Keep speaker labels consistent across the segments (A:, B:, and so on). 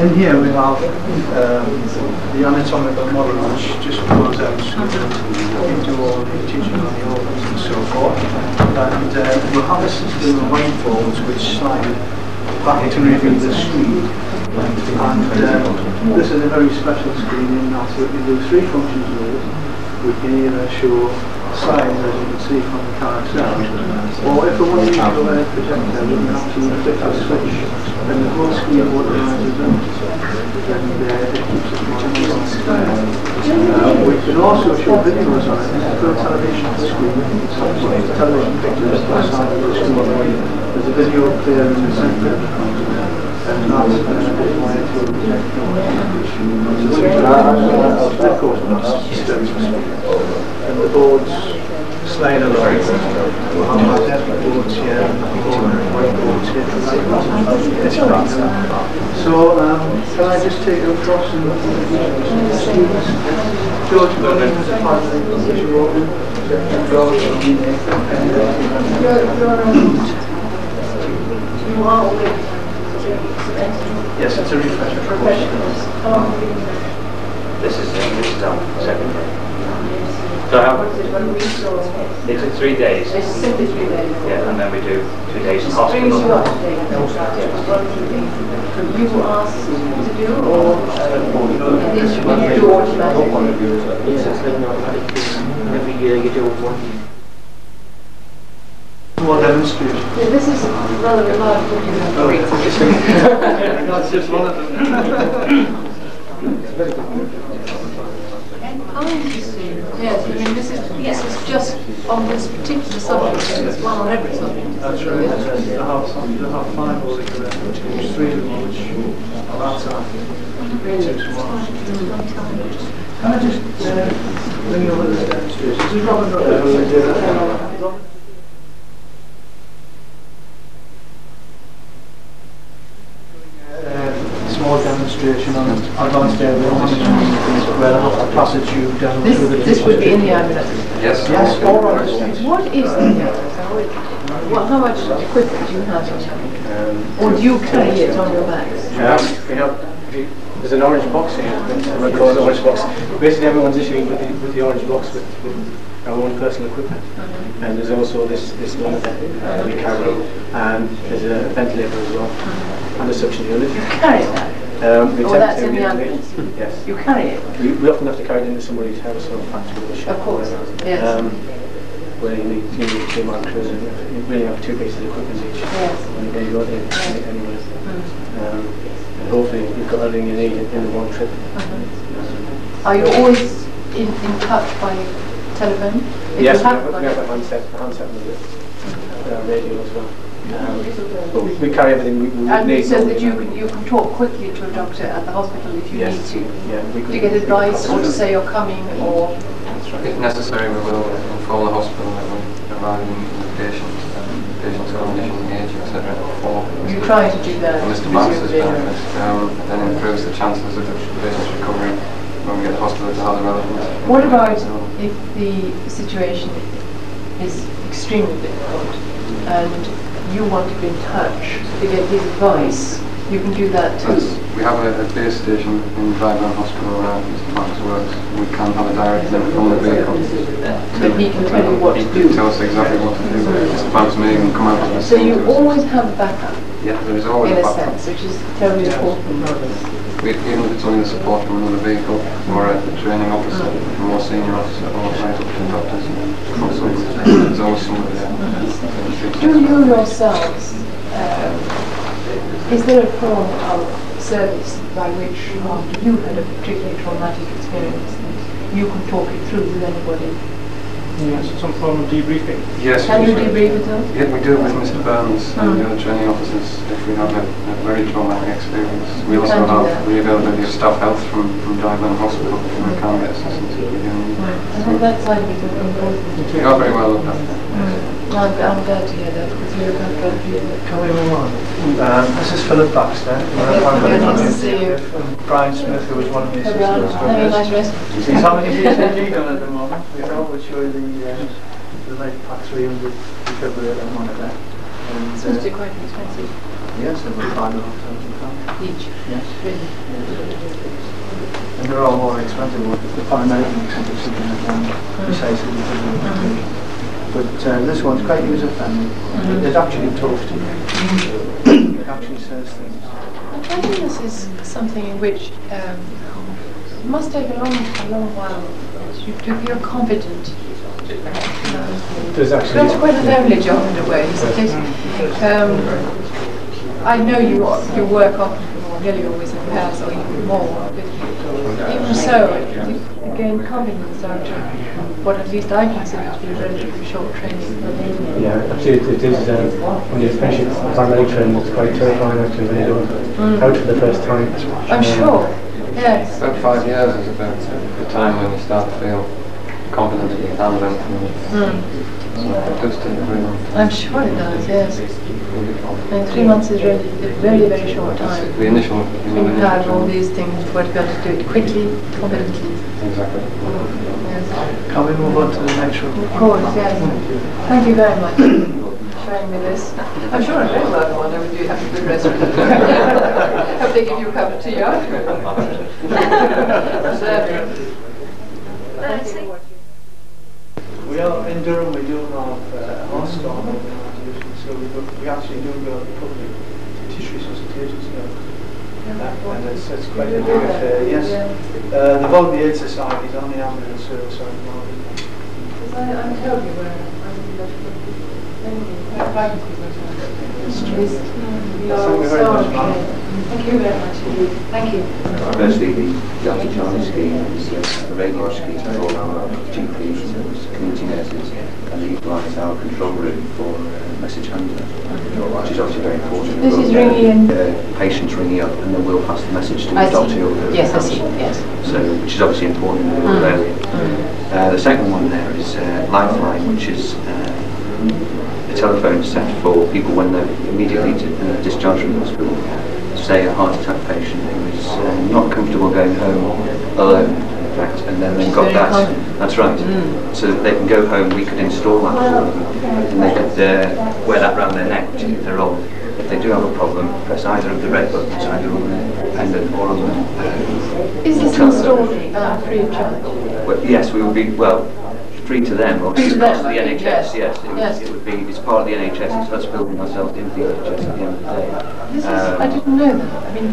A: In here we have the anatomical model, which just goes out into all the teaching on the organs and so forth. And we have a system of whiteboards which slide back to reveal the screen. And this is a very special screen in that we can do three functions with it. We can either show slides, as you can see from the carousel, or if we want to use a LED projector, we can actually flick a switch and the whole screen automatises out, and it keeps it nice and clear. We can also show videos on it. This is for a television screen. It's television pictures on the side of the screen. There's a video player in the centre, and that's why it's all and the boards slide along. We'll have magnetic boards here and whiteboards here. So, can I just take you across and students? George, yes, it's a refresher course.
B: This is secondary. So it took 3 days.
C: It's simply 3 days.
B: Yeah, and then we do 2 days in
C: Brings
B: hospital.
C: you up to date. You ask to do, or you do automatically?
D: Every year you do one.
A: More demonstration.
C: Yeah, this is rather remarkable.
A: That's just one of them.
C: Yes, I mean this is just on this particular subject. It's one on every subject.
A: That's right. They have 5 altogether, which 3 of them which are outside. Can I just bring you over this demonstration? This is Robert. Small demonstration on advanced airway management, where I have to pass a tube down through the.
C: This would be in the ambulance.
B: Yes.
A: Yes, all on the street.
C: What is the ambulance? How much equipment do you have on it? Or do you carry it on your backs?
D: There's an orange box here. We call it an orange box. Basically, everyone's issuing with the orange box with our own personal equipment. And there's also this one that we carry, and there's a ventilator as well, and a suction unit.
C: You carry that? That's in the ambulance?
D: Yes.
C: You carry it?
D: We often have to carry it into somebody's house or factory or shop.
C: Of course, yes.
D: Where you need 2-man crews, and you really have 2 pieces of equipment each.
C: Yes.
D: When you go in anyway. And hopefully you've got everything you need in the one trip.
C: Are you always in touch by telephone?
D: Yes, we have a handset with our radio as well. But we carry everything we need.
C: And so that you can talk quickly to a doctor at the hospital if you need to.
D: Yeah,
C: to get advice or to say you're coming, or
E: if necessary we will inform the hospital that we're arriving with the patient's condition, age, etc.
C: You try to do that.
E: Mr. Bannister's benefit, then improves the chances of the patient's recovery when we get the hospital to have the relevant.
C: What about if the situation is extremely difficult and you want to be in touch to get his advice? You can do that too.
E: We have a base station in Driverne Hospital where Mr. Marcus works. We can have a direct link from the vehicle.
C: But he can tell you what to do.
E: Tell us exactly what to do. Mr. Marcus may even come out with
C: So you always have a backup.
E: Yeah, there is always
C: in
E: a
C: a
E: backup.
C: sense, which is terribly important.
E: Even if it's only the support from another vehicle or a training officer, a more senior officer, or right up to doctors and consultants, there's always somebody there.
C: Do you yourselves, is there a form of service by which, after you had a particularly traumatic experience, you can talk it through with anybody?
A: Yes, some form of debriefing.
E: Yes.
C: Can you debrief with them?
E: Yeah, we do with Mr. Burns and the other training officers if we have a very traumatic experience. We also have the availability of staff health from Driverne Hospital if we can get assistance if we do need.
C: I think that side of it is important.
E: We are very well looked after.
C: I'm glad to hear that because you're a good people.
A: Can we move on? This is Philip Baxter.
C: Nice to see you.
A: Brian Smith, who was one of the assistants.
C: Have a nice rest.
A: He's having his ECG done at the moment. We'll show you the light pack 300 defibrillator monitor. And,
C: Seems to be quite expensive.
A: yes, about £5,500
C: Each.
A: Yes.
C: Really.
A: And there are more expensive ones. The Pan-American expensive precisely because of the location. But this one's quite user-friendly. It actually talks to you. It actually says things.
C: Cleanliness is something in which it must take a long while to feel confident.
D: There's actually
C: That's quite a lonely job in a way, isn't it? I know you work often, nearly always in pairs or even more, but even so, you gain confidence after what at least I consider to be a relatively short training.
D: yeah, actually it is when you finish it primarily training, it's quite terrifying actually when you do it out for the first time.
C: I'm sure, yes.
E: About 5 years is about the time when you start to feel confident that you can handle anything. So it does take a very long time.
C: I'm sure it does, yes. And 3 months is really a very, very short time.
E: The initial,
C: When you have all these things, you've got to be able to do it quickly, confidently.
E: exactly.
C: Yes.
A: Can we move on to the next one?
C: Of course, yes. Thank you very much for showing me this. I'm sure I'm very welcome whenever you have a good restaurant. Hope they give you a cup of tea afterwards.
A: We are in Durham, we do have horse storm organisation, so we actually do go to public tertiary solicitations now. And it's quite a big affair, yes. The Voluntary Aid Society is on the ambulance service at the moment.
C: I'm totally aware. Thank you very much indeed. Thank you.
F: Firstly, the anti-challenge scheme is a radio scheme for all our GPs, community nurses, and they utilise our control room for message handling, which is obviously very important.
C: This is ringing in.
F: Patients ringing up, and then we'll pass the message to the doctor.
C: Yes, I see. Yes.
F: So, which is obviously important in the rural area. The second one there is Lifeline, which is a telephone set for people when they're immediately discharged from the hospital. Say a heart attack patient who is not comfortable going home alone, in fact, and then they've got that. That's right. So that they can go home, we could install that for them, and they could wear that around their neck, which if they're old. If they do have a problem, press either of the red buttons, either on the pendant or on the
C: Is this installed free of charge?
F: Well, yes, we will be, well, free to them, obviously,
C: Free to
F: across
C: them,
F: the
C: I think,
F: NHS,
C: yes.
F: It would be, it's part of the NHS, it's us building ourselves into the NHS at the end of the day.
C: This is, I didn't know that. I mean,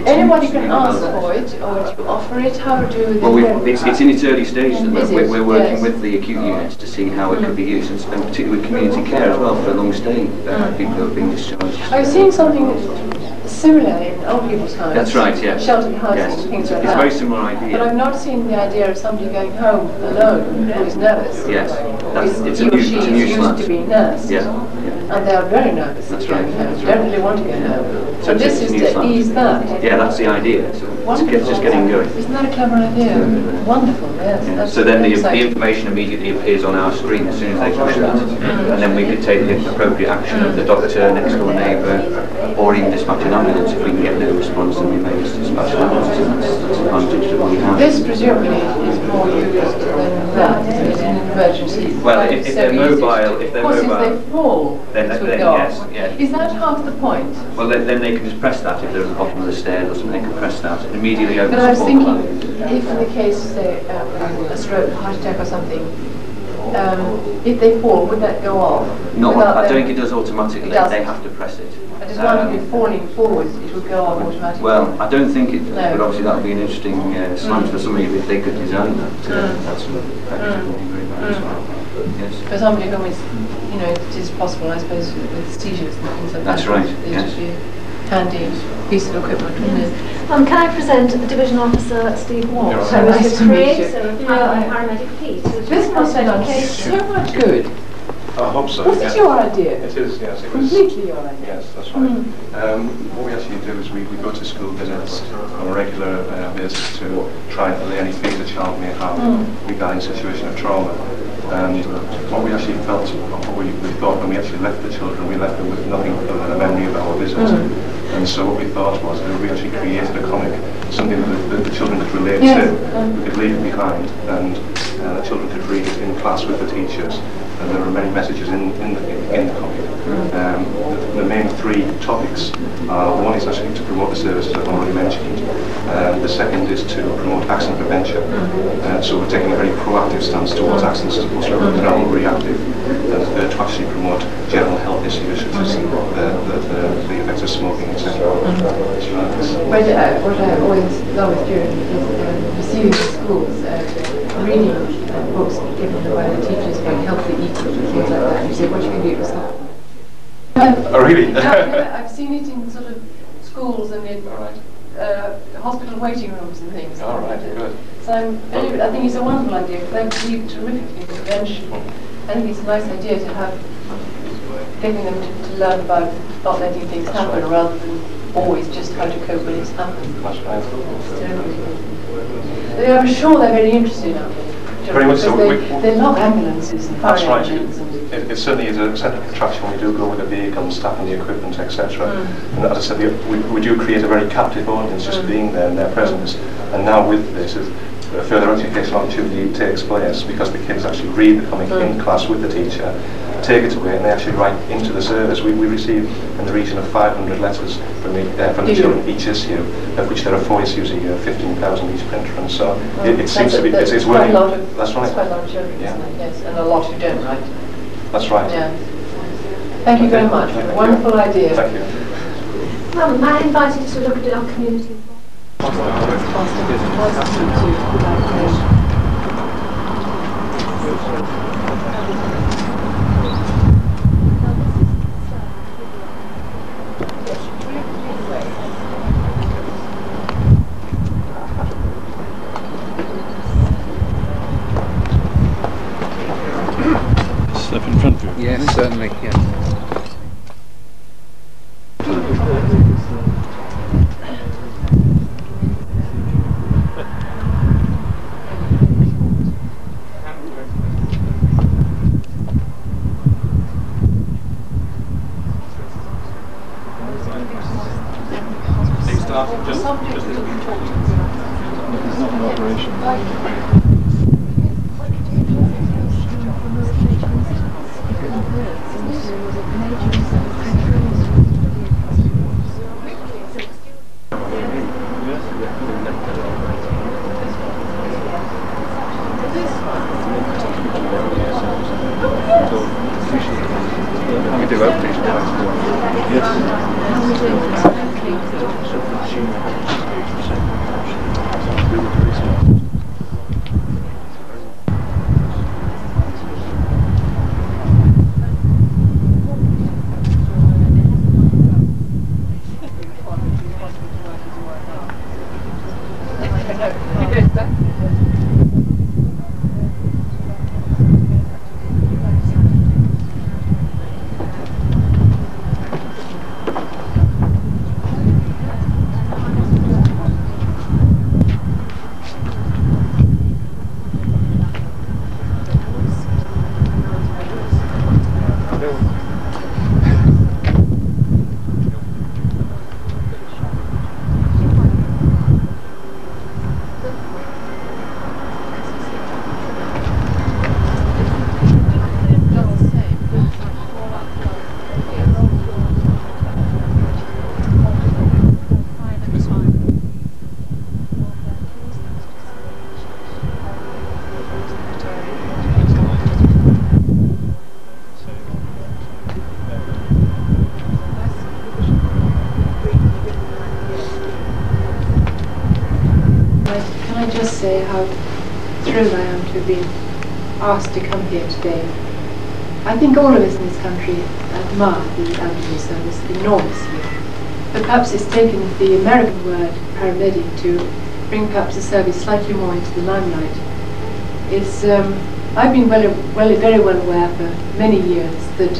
C: anybody can ask for it, or do you offer it? How do they
F: Well,
C: know?
F: it's in its early stages at the
C: Is
F: moment.
C: it?
F: We're working
C: Yes.
F: with the acute units to see how it could be used, and particularly with community care as well for long stay people who have been discharged.
C: I was seeing something similar in old people's homes.
F: That's right, yeah.
C: Sheltered houses
F: Yes.
C: and things
F: It's
C: like
F: a
C: that.
F: very similar idea.
C: But I've not seen the idea of somebody going home alone who is nervous.
F: Yes, it's a
C: He or
F: new,
C: she
F: it's a
C: is
F: new
C: used
F: slant.
C: to be nursed.
F: Yeah.
C: And they are very nervous
F: That's
C: going
F: right,
C: home.
F: that's
C: They don't
F: right.
C: really want to go home.
F: So
C: So
F: it's
C: this
F: a
C: is
F: new
C: to
F: slant.
C: ease that.
F: Yeah, that's the idea. So it's
C: Wonderful.
F: just getting going.
C: Isn't that a clever idea? Wonderful, yes.
F: Yeah.
C: That's
F: So then
C: very
F: the
C: exciting.
F: information immediately appears on our screen as soon as they push that, and then we could take the appropriate action of the doctor, next door neighbour, or even dispatch an ambulance. If we can get no response, then we may just dispatch an ambulance, and that's the advantage that we have.
C: This presumably is more used than that in an emergency.
F: Well,
C: Like
F: if
C: it's
F: they're
C: so easy.
F: mobile, if they're
C: Of course,
F: mobile,
C: if they fall,
F: then
C: this would
F: yes,
C: go off.
F: yeah.
C: Is that half the point?
F: Well, then they can just press that if they're at the bottom of the stairs or something. They can press that and immediately opens
C: But I was
F: the
C: thinking,
F: line.
C: if in the case, say, a stroke, heart attack or something, if they fall, would that go off?
F: Not,
C: without
F: I
C: them-
F: don't think it does automatically.
C: It doesn't.
F: They have to press it.
C: I just wondered if falling forwards, it would go off automatically.
F: Well, I don't think it does,
C: No.
F: but obviously that would be an interesting slant for somebody if they could design that. That's effectively very bad as well. Yes.
C: For somebody who is, you know, it is possible, I suppose, with seizures and things like
F: That's
C: that.
F: right,
C: It
F: yes.
C: would be a handy piece of equipment, wouldn't it?
G: Can I present Division Officer Steve Wall,
F: You're
G: who
C: right.
G: is
C: Nice to
G: the
C: meet you.
G: creator of
C: Yeah.
G: Paramedic Pete, who's
C: This must have done
G: education.
C: so much good.
H: I hope so.
C: Was
H: yeah.
C: it your idea?
H: It is, yes. It was.
C: Completely your idea.
H: Yes, that's right. What we actually do is we go to school visits on a regular basis to try and allay any fears a child may have regarding a situation of trauma. And what we actually felt, what we thought when we actually left the children, we left them with nothing other than a memory of our visit. And so what we thought was that we actually created a comic, something that the children could relate
C: Yes.
H: to, we could leave it behind, and the children could read it in class with the teachers. and there are many messages in the copy. The main three topics are, one is actually to promote the services I've already mentioned. The second is to promote accident prevention. So we're taking a very proactive stance towards accidents as opposed to not reactive. And the third to actually promote general health issues such as the effects of smoking, etc.
C: What I always love during is receiving the schools reading books given by the teachers about healthy eating and things like that. And you say, what you can do is that.
H: Oh, really?
C: I've seen it in sort of schools and in hospital waiting rooms and things.
H: All right, good.
C: So I think it's a wonderful idea because I believe terrific in prevention. I think it's a nice idea to have getting them to learn about not letting things happen rather than always just how to cope when it's happened.
H: That's right.
C: I'm sure they're very interested in it.
H: Very much so.
C: They love ambulances and fire engines.
H: It certainly is a centre of attraction when we do go with the vehicle and staff and the equipment, etc. And as I said, we do create a very captive audience just being there in their presence. And now with this, a further educational opportunity takes place because the kids actually read the comic in class with the teacher, take it away, and they actually write into the service. We receive in the region of 500 letters from the children each issue, of which there are 4 issues a year, 15,000 each printer, and so it seems to be it's working. That's right.
C: That's quite a lot of children, isn't it? Yes, and a lot who don't write.
H: That's right.
C: Yeah. Thank you very much. Wonderful idea.
H: Thank you.
G: Well, may I invite you to look at our community?
I: Step in front of you.
F: Yes, certainly, yes.
I: It's not an operation.
F: We do openings twice.
C: Can I just say how thrilled I am to have been asked to come here today. I think all of us in this country admire the ambulance service enormously, but perhaps it's taken the American word paramedic to bring perhaps the service slightly more into the limelight. I've been very well aware for many years that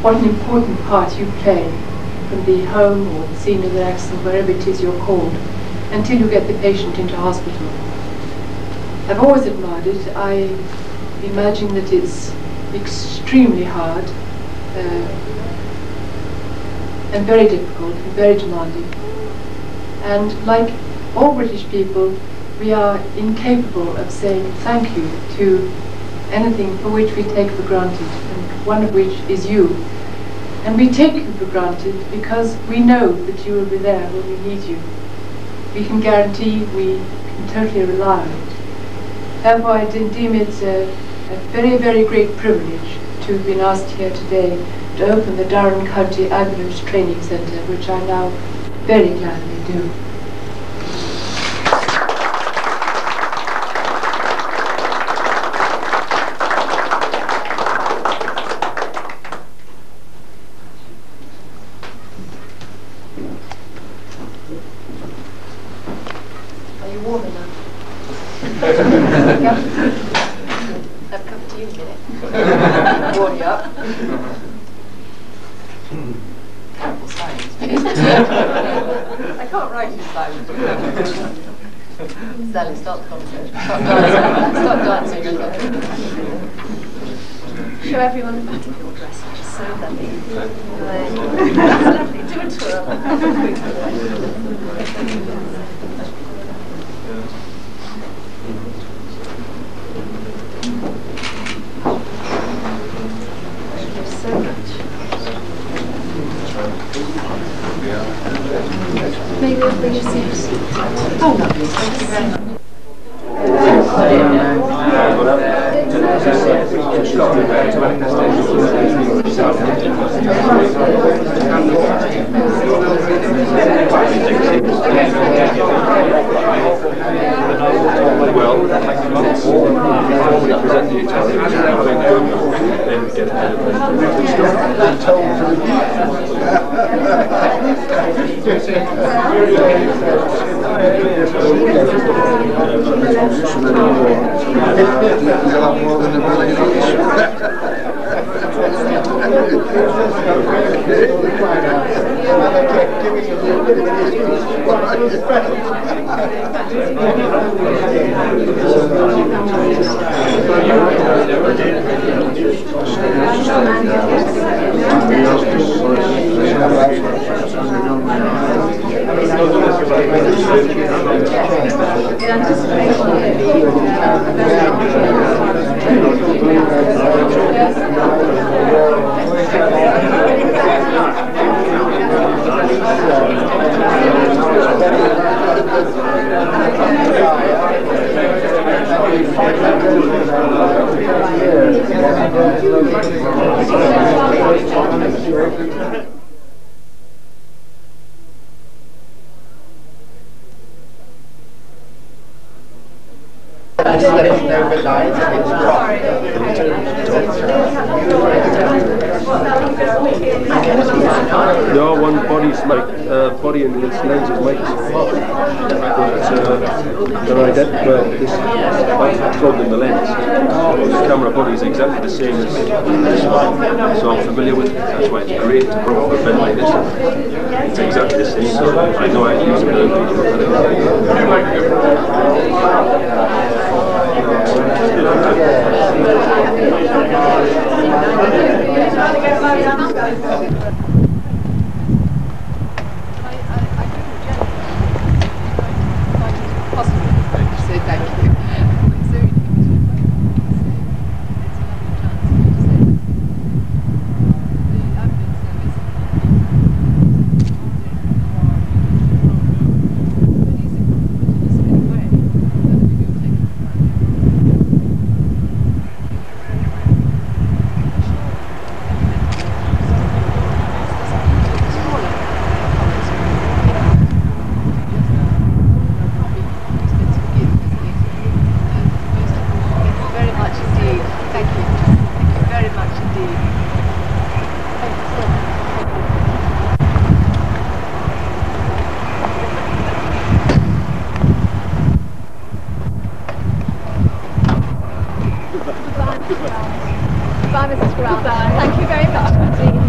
C: what an important part you play from the home or the scene of the accident, wherever it is you're called, until you get the patient into hospital. I've always admired it. I imagine that it's extremely hard and very difficult and very demanding. And like all British people, we are incapable of saying thank you to anything for which we take for granted, and one of which is you. And we take you for granted because we know that you will be there when we need you. We can guarantee, we can totally rely on it. Therefore, I deem it a very, very great privilege to have been asked here today to open the Durham County Ambulance Training Centre, which I now very gladly do.
J: Are you warm enough? Have a cup of tea in a minute. Warm you up. Terrible silence. I can't write in silence. Sally, start the conversation. Start dancing. Show everyone the back of your dress, which is so lovely. That's lovely. Do a twirl. So much. Maybe we'll bring you some seats. Oh, lovely. Thank you very much.
I: Well, formally present the Italians, then we get No, one body's like body and its lenses might be apart, but they're identical. This plugged in the lens. The camera body is exactly the same as this one, so I'm familiar with it. That's why it's great to go for a film like this. It's exactly the same, so I know I use it.
J: Bye, Mrs. Grant. Thank you very much indeed.